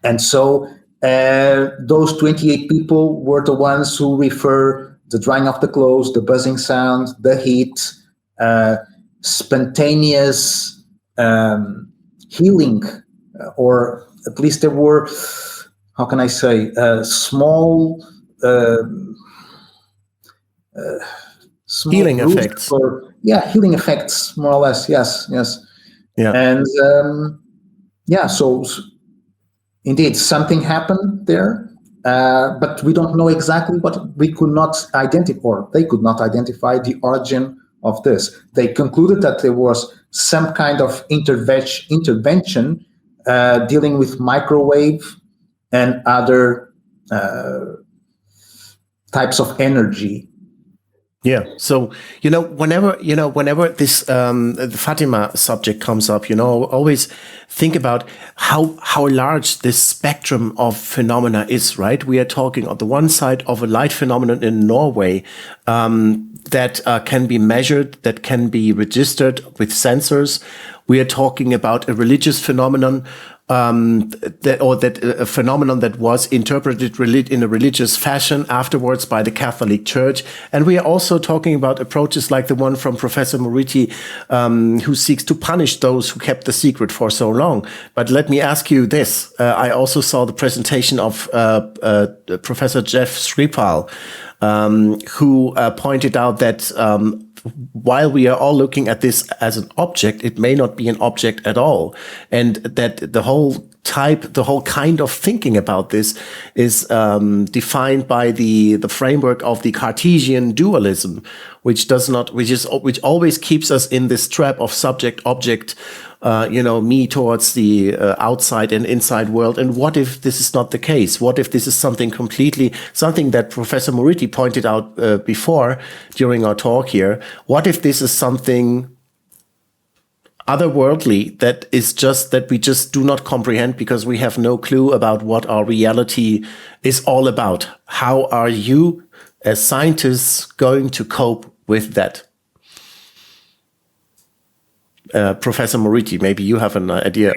And so those 28 people were the ones who refer the drying of the clothes, the buzzing sound, the heat, spontaneous healing, or at least there were, how can I say, small healing effects. Healing effects, more or less. Yes. Yeah. And so indeed something happened there, but we don't know exactly what. We could not identify, or they could not identify the origin of this. They concluded that there was some kind of intervention dealing with microwave and other types of energy. Yeah. So, whenever this the Fatima subject comes up, always think about how large this spectrum of phenomena is, right? We are talking on the one side of a light phenomenon in Norway that can be measured, that can be registered with sensors. We are talking about a religious phenomenon a phenomenon that was interpreted in a religious fashion afterwards by the Catholic Church. And we are also talking about approaches like the one from Professor Moriti, who seeks to punish those who kept the secret for so long. But let me ask you this. I also saw the presentation of Professor Jeff Skripal, who pointed out that while we are all looking at this as an object, it may not be an object at all. And that the whole kind of thinking about this is defined by the framework of the Cartesian dualism, which always keeps us in this trap of subject-object, me towards the outside and inside world. And what if this is not the case? What if this is something that Professor Moriti pointed out before during our talk here? What if this is something otherworldly that we just do not comprehend because we have no clue about what our reality is all about? How are you as scientists going to cope with that? Professor Moriti, maybe you have an idea.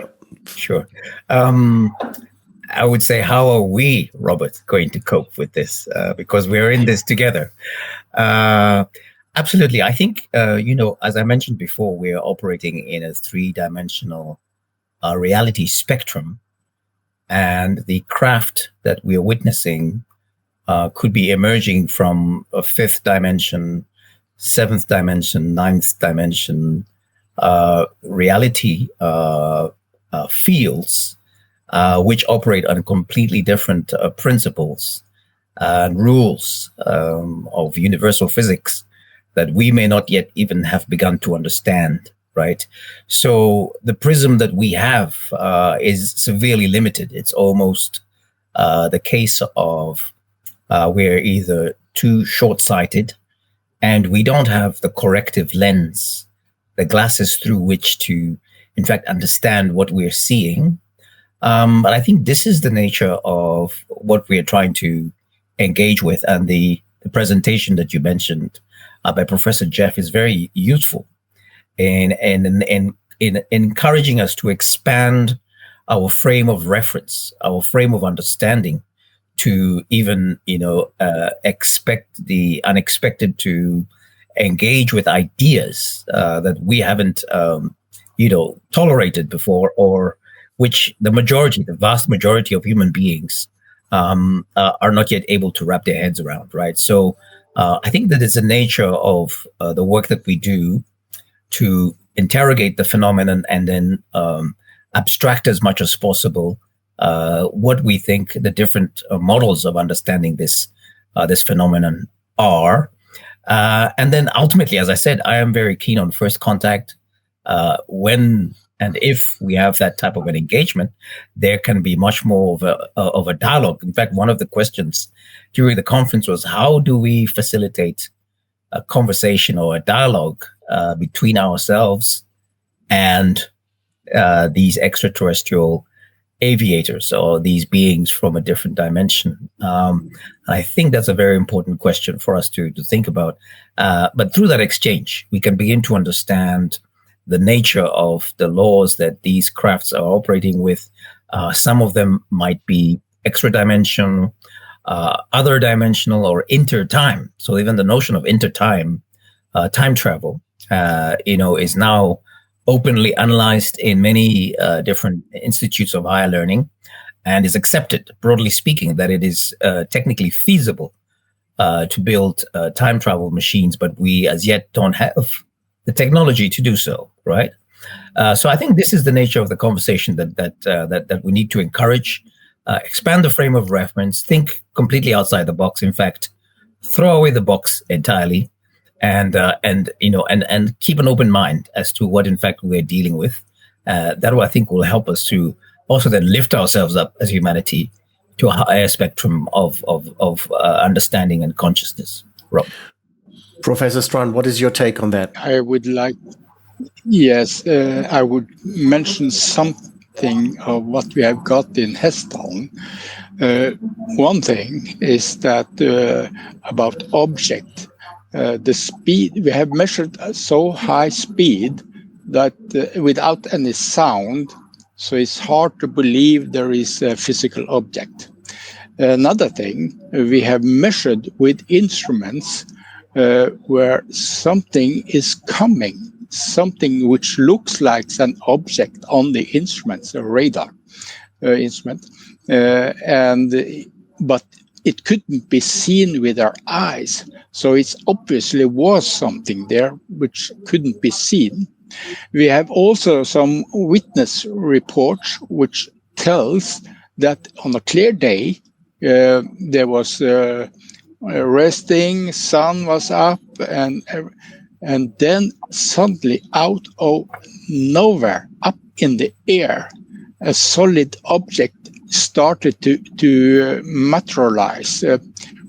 Sure. I would say, how are we, Robert, going to cope with this? Because we're in this together. Absolutely. I think, as I mentioned before, we are operating in a three-dimensional reality spectrum. And the craft that we are witnessing could be emerging from a fifth dimension, seventh dimension, ninth dimension, reality fields, which operate on completely different principles and rules of universal physics that we may not yet even have begun to understand, right? So the prism that we have is severely limited. It's almost the case of we're either too short-sighted and we don't have the corrective lens, the glasses through which to, in fact, understand what we're seeing. But I think this is the nature of what we are trying to engage with. And the presentation that you mentioned by Professor Jeff is very useful in encouraging us to expand our frame of reference, our frame of understanding, to even, expect the unexpected, to engage with ideas that we haven't, tolerated before, or which the vast majority of human beings are not yet able to wrap their heads around, right? So I think that it's the nature of the work that we do to interrogate the phenomenon and then abstract as much as possible what we think the different models of understanding this phenomenon are. And then ultimately, as I said, I am very keen on first contact. When and if we have that type of an engagement, there can be much more of a dialogue. In fact, one of the questions during the conference was, how do we facilitate a conversation or a dialogue between ourselves and these extraterrestrial aviators, or these beings from a different dimension? I think that's a very important question for us to think about. But through that exchange, we can begin to understand the nature of the laws that these crafts are operating with. Some of them might be extra-dimensional, other dimensional, or intertime. So even the notion of intertime, time travel, is now openly analyzed in many different institutes of higher learning, and is accepted, broadly speaking, that it is technically feasible to build time travel machines, but we as yet don't have the technology to do so, right? So I think this is the nature of the conversation that we need to encourage, expand the frame of reference, think completely outside the box. In fact, throw away the box entirely, and keep an open mind as to what in fact we're dealing with. That I think will help us to also then lift ourselves up as humanity to a higher spectrum of understanding and consciousness. Rob. Professor Strand, what is your take on that? I would like, yes, I would mention something of what we have got in Hessdalen. One thing is that about object, the speed, we have measured so high speed that without any sound, so it's hard to believe there is a physical object. Another thing, we have measured with instruments where something is coming, something which looks like an object on the instruments, a radar instrument, but it couldn't be seen with our eyes. So it obviously was something there which couldn't be seen. We have also some witness reports which tells that on a clear day, there was resting, sun was up, and then suddenly out of nowhere, up in the air, a solid object started to materialize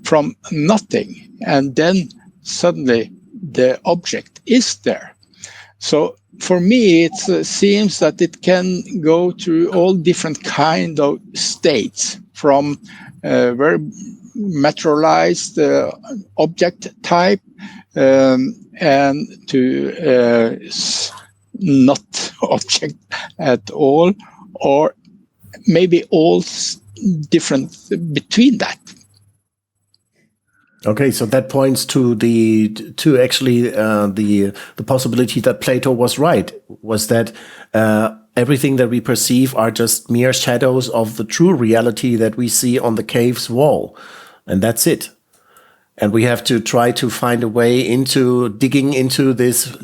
from nothing, and then suddenly the object is there. So for me, it seems that it can go through all different kind of states, from very materialized object type and to not object at all, or maybe all different between that. Okay, so that points to the possibility that Plato was right, was that everything that we perceive are just mere shadows of the true reality that we see on the cave's wall, and that's it. And we have to try to find a way into digging into this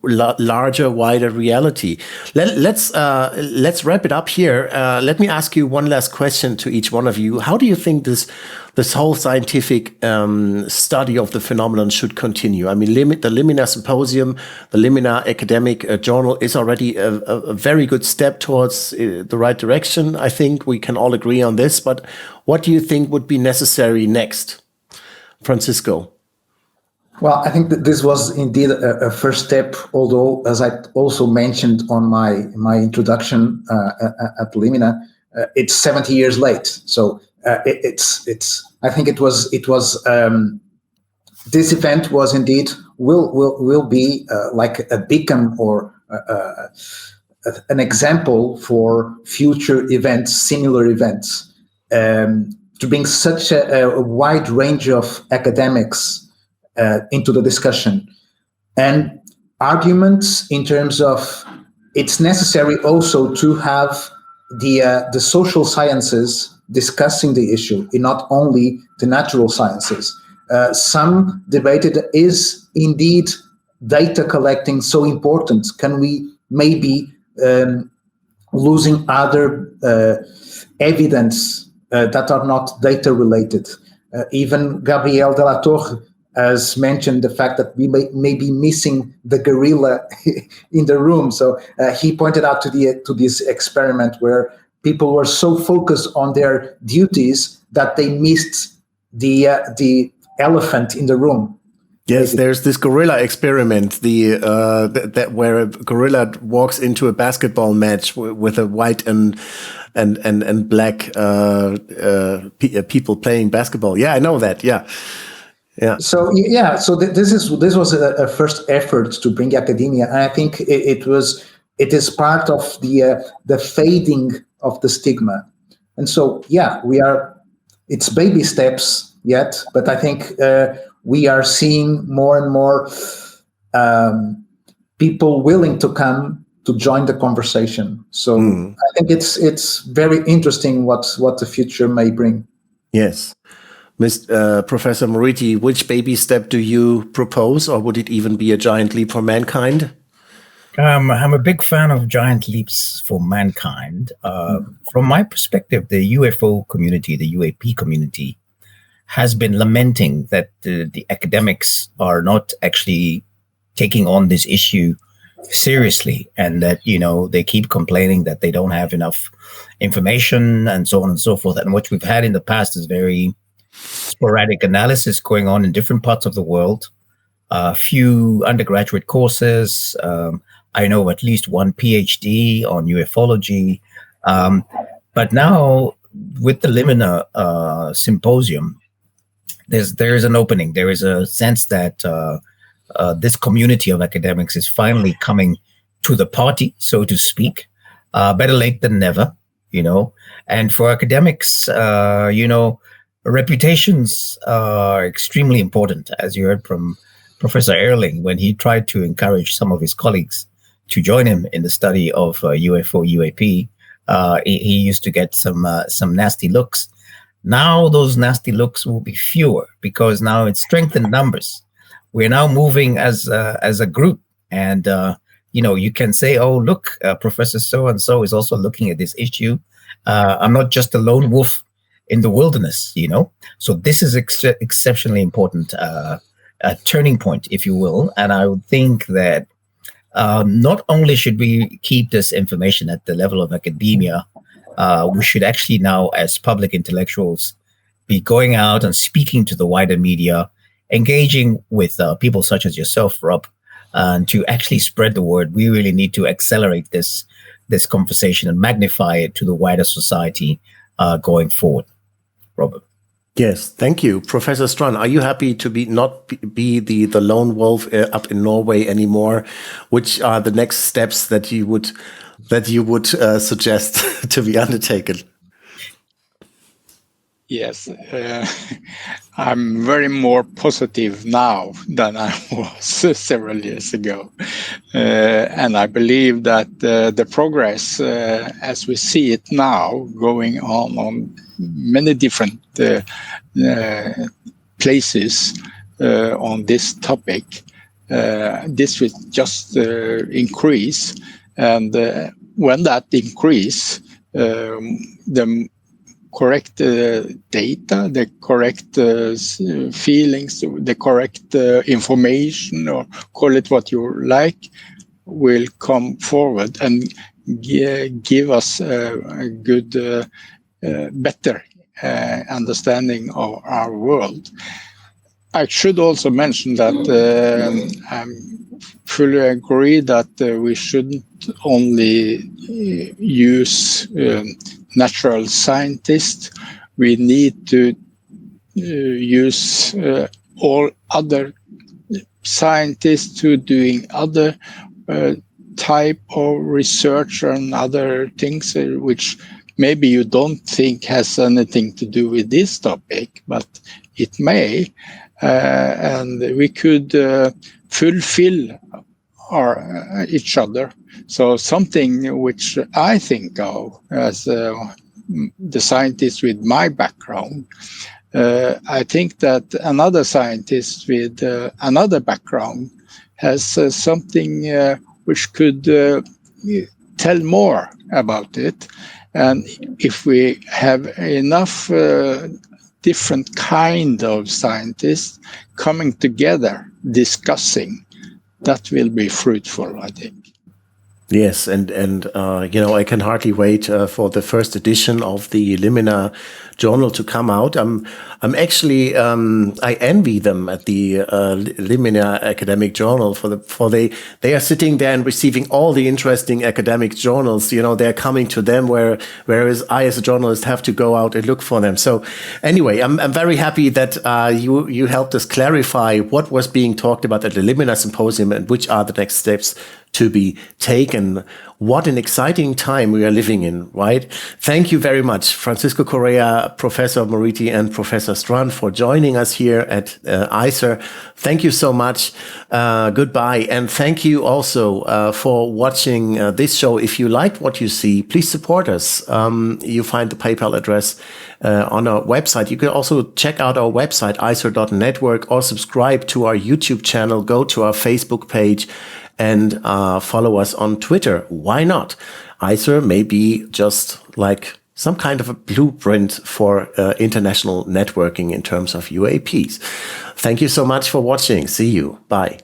larger, wider reality. Let's wrap it up here. Let me ask you one last question to each one of you. How do you think this whole scientific study of the phenomenon should continue? I mean, the Limina Symposium, the Limina Academic Journal is already a very good step towards the right direction. I think we can all agree on this. But what do you think would be necessary next? Francisco. Well, I think that this was indeed a first step, although, as I also mentioned on my introduction at Limina, it's 70 years late. So it's. I think it was. This event was indeed will be like a beacon or an example for future events, similar events. To bring such a wide range of academics into the discussion, and arguments in terms of it's necessary also to have the social sciences discussing the issue, and not only the natural sciences. Some debated, is indeed data collecting so important? Can we maybe losing other evidence that are not data related? Even Gabriel de la Torre has mentioned the fact that we may be missing the gorilla in the room. So he pointed out to this experiment where people were so focused on their duties that they missed the elephant in the room. Yes, there's this gorilla experiment, that where a gorilla walks into a basketball match with a white and black people playing basketball. Yeah, I know that. Yeah. So this was a first effort to bring academia, and I think it is part of the fading of the stigma. And so it's baby steps yet, but I think we are seeing more and more people willing to come to join the conversation. So I think it's very interesting what the future may bring. Yes. Professor Moriti, which baby step do you propose, or would it even be a giant leap for mankind? I'm a big fan of giant leaps for mankind. From my perspective, the UFO community, the UAP community, has been lamenting that the academics are not actually taking on this issue seriously, and that, they keep complaining that they don't have enough information and so on and so forth. And what we've had in the past is very sporadic analysis going on in different parts of the world, a few undergraduate courses. I know at least one PhD on ufology. But now with the Limina Symposium, there's an opening. There is a sense that this community of academics is finally coming to the party, so to speak. Better late than never, And for academics, reputations are extremely important, as you heard from Professor Erling when he tried to encourage some of his colleagues to join him in the study of UFO UAP. He used to get some nasty looks. Now those nasty looks will be fewer because now it's strength in numbers. We're now moving as a group, and you can say, "Oh, look, Professor so and so is also looking at this issue. I'm not just a lone wolf in the wilderness." So this is exceptionally important, a turning point, if you will. And I would think that not only should we keep this information at the level of academia, we should actually now, as public intellectuals, be going out and speaking to the wider media, engaging with people such as yourself, Rob, and to actually spread the word. We really need to accelerate this conversation and magnify it to the wider society going forward. Robert. Yes, thank you. Professor Strand, are you happy to not be the lone wolf up in Norway anymore? Which are the next steps that you would suggest to be undertaken? Yes, I'm very more positive now than I was several years ago. And I believe that the progress, as we see it now, going on many different places on this topic, this will just increase. And when that increase, the correct data, the correct feelings, the correct information, or call it what you like, will come forward and give us a good, better understanding of our world. I should also mention that I fully agree that we shouldn't only use natural scientists. We need to use all other scientists who are doing other type of research and other things which maybe you don't think has anything to do with this topic, but it may. And we could fulfill each other. So something which I think of as the scientist with my background, I think that another scientist with another background has something which could tell more about it. And if we have enough different kind of scientists coming together, discussing, that will be fruitful, I think. Yes, and I can hardly wait for the first edition of the Limina journal to come out. I'm actually I envy them at the Limina Academic Journal they are sitting there and receiving all the interesting academic journals. They're coming to them whereas I as a journalist have to go out and look for them. So anyway, I'm very happy that you helped us clarify what was being talked about at the Limina Symposium and which are the next steps to be taken. What an exciting time we are living in, right? Thank you very much, Francisco Correa, Professor Moriti, and Professor Strand, for joining us here at ICER. Thank you so much. Goodbye. And thank you also for watching this show. If you liked what you see, please support us. You find the PayPal address on our website. You can also check out our website, ICER.network, or subscribe to our YouTube channel. Go to our Facebook page and follow us on Twitter. Why not? ICER may be just like some kind of a blueprint for international networking in terms of UAPs. Thank you so much for watching. See you. Bye.